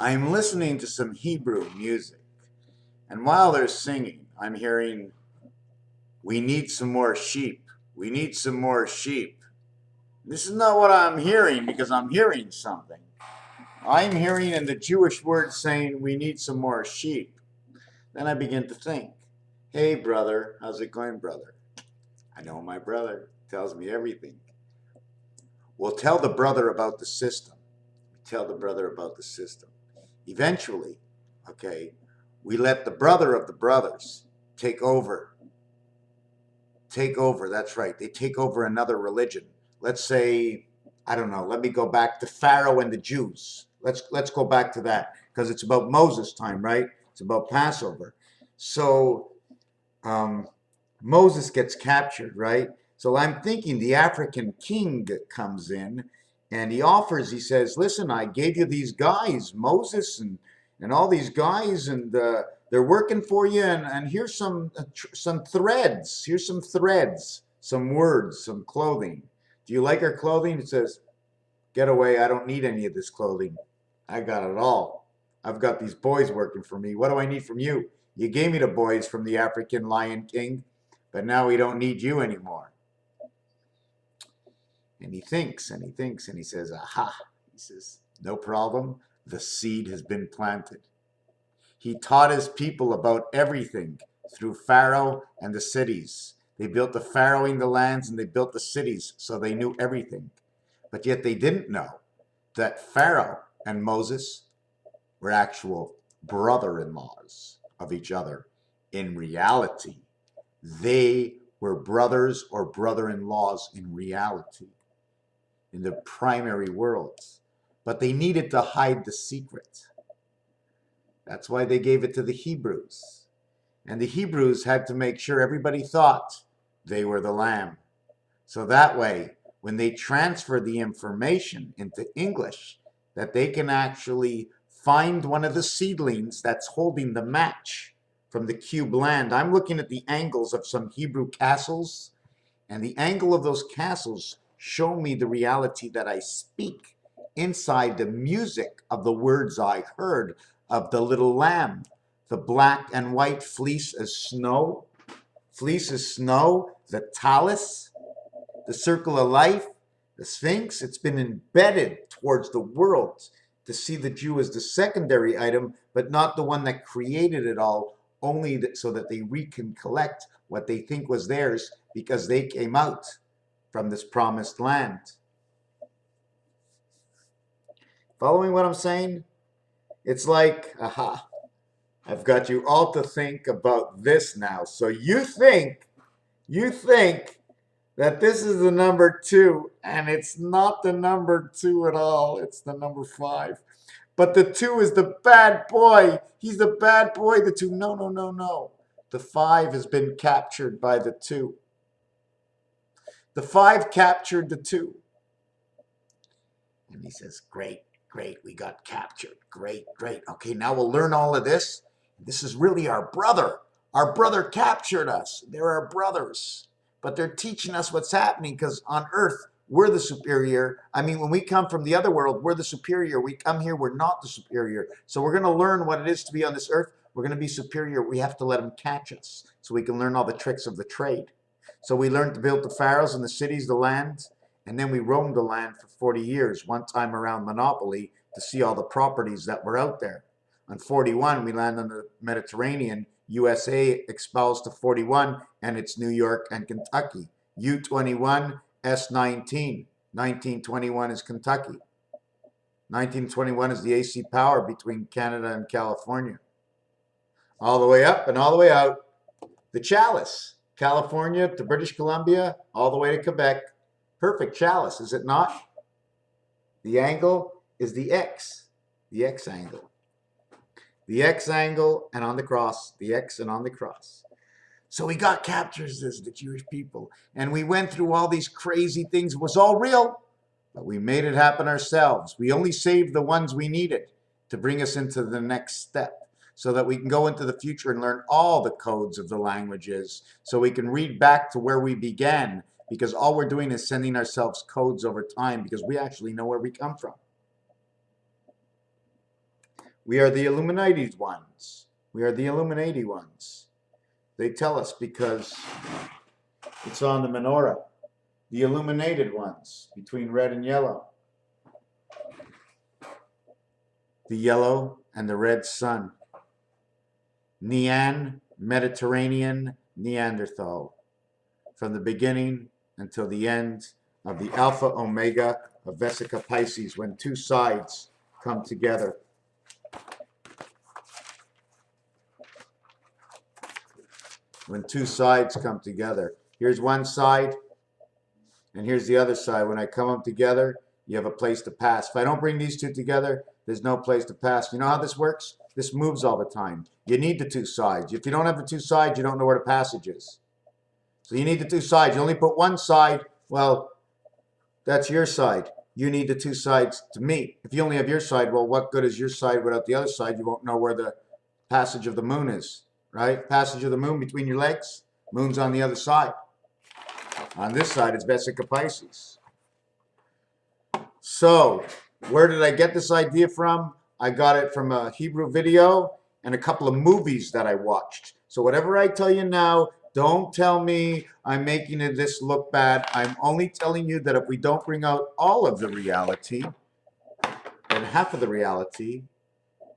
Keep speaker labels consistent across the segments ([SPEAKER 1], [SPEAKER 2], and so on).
[SPEAKER 1] I'm listening to some Hebrew music, and while they're singing, I'm hearing, "We need some more sheep. We need some more sheep." This is not what I'm hearing because I'm hearing something. I'm hearing in the Jewish word saying, "We need some more sheep." Then I begin to think, "Hey, brother, how's it going, brother?" I know my brother tells me everything. We'll tell the brother about the system. Tell the brother about the system. Eventually, okay, we let the brother of the brothers take over. Take over, that's right. They take over another religion. Let's say, I don't know, let me go back to Farrow and the Jews. Let's go back to that because it's about Moses' time, right? It's about Passover. So Moses gets captured, right? So I'm thinking the African king comes in and he says, "Listen, I gave you these guys, Moses and all these guys, and they're working for you, and here's some threads. Here's some threads, some words, some clothing. Do you like our clothing?" It says, "Get away, I don't need any of this clothing. I got it all. I've got these boys working for me. What do I need from you? You gave me the boys from the African Lion King, but now we don't need you anymore." And he thinks and he thinks and he says, "Aha." He says, "No problem. The seed has been planted." He taught his people about everything through Farrow and the cities. They built the farrowing the lands and they built the cities, so they knew everything. But yet they didn't know that Farrow and Moses were actual brother-in-laws of each other. In reality, they were brothers or brother-in-laws in reality, in the primary worlds. But they needed to hide the secret. That's why they gave it to the Hebrews. And the Hebrews had to make sure everybody thought they were the lamb. So that way, when they transfer the information into English, that they can actually find one of the seedlings that's holding the match from the cube land. I'm looking at the angles of some Hebrew castles, and the angle of those castles show me the reality that I speak inside the music of the words I heard of the little lamb. The black and white fleece as snow. Fleece is snow. The TALLIS, the circle of life, the Sphinx. It's been embedded towards the world to see the Jew as the secondary item, but not the one that created it all, only so that they can collect what they think was theirs because they came out from this promised land. Following what I'm saying? It's like, aha, I've got you all to think about this now. So you think that this is the number 2, and it's not the number 2 at all. It's the number 5. But the 2 is the bad boy. He's the bad boy, the 2. No, no, no, no. The 5 has been captured by the 2. The 5 captured the 2. And he says, "Great, great, we got captured. Great, great. Okay, now we'll learn all of this. This is really our brother. Our brother captured us. They're our brothers. But they're teaching us what's happening because on Earth, we're the superior. I mean, when we come from the other world, we're the superior. We come here, we're not the superior. So we're going to learn what it is to be on this Earth. We're going to be superior. We have to let them catch us so we can learn all the tricks of the trade." So we learned to build the pharaohs and the cities, the lands, and then we roamed the land for 40 years, one time around Monopoly, to see all the properties that were out there. On 41, we land on the Mediterranean. USA expels to 41, and it's New York and Kentucky. U21, S19. 1921 is Kentucky. 1921 is the AC power between Canada and California. All the way up and all the way out. The chalice. California to British Columbia, all the way to Quebec. Perfect chalice, is it not? The angle is the X angle. The X angle and on the cross, the X and on the cross. So we got captured as the Jewish people, and we went through all these crazy things. It was all real, but we made it happen ourselves. We only saved the ones we needed to bring us into the next step, so that we can go into the future and learn all the codes of the languages, so we can read back to where we began, because all we're doing is sending ourselves codes over time because we actually know where we come from. We are the Illuminati ones. We are the Illuminati ones. They tell us because it's on the menorah. The illuminated ones between red and yellow. The yellow and the red sun. Nean, Mediterranean, Neanderthal. From the beginning until the end of the Alpha Omega of Vesica Pisces, when two sides come together. When two sides come together. Here's one side, and here's the other side. When I come up together, you have a place to pass. If I don't bring these two together, there's no place to pass. You know how this works? This moves all the time. You need the two sides. If you don't have the two sides, you don't know where the passage is. So you need the two sides. You only put one side, well, that's your side. You need the two sides to meet. If you only have your side, well, what good is your side without the other side? You won't know where the passage of the moon is, right? Passage of the moon between your legs. Moon's on the other side. On this side, it's Vesica Pisces. So, where did I get this idea from? I got it from a Hebrew video and a couple of movies that I watched. So whatever I tell you now, don't tell me I'm making this look bad. I'm only telling you that if we don't bring out all of the reality, then half of the reality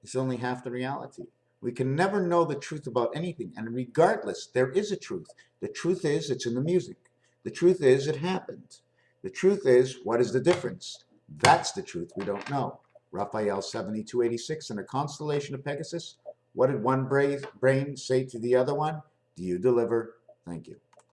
[SPEAKER 1] is only half the reality. We can never know the truth about anything. And regardless, there is a truth. The truth is it's in the music. The truth is it happened. The truth is, what is the difference? That's the truth we don't know. Raphael 7286 in a constellation of Pegasus. What did one brain say to the other one? Do you deliver? Thank you.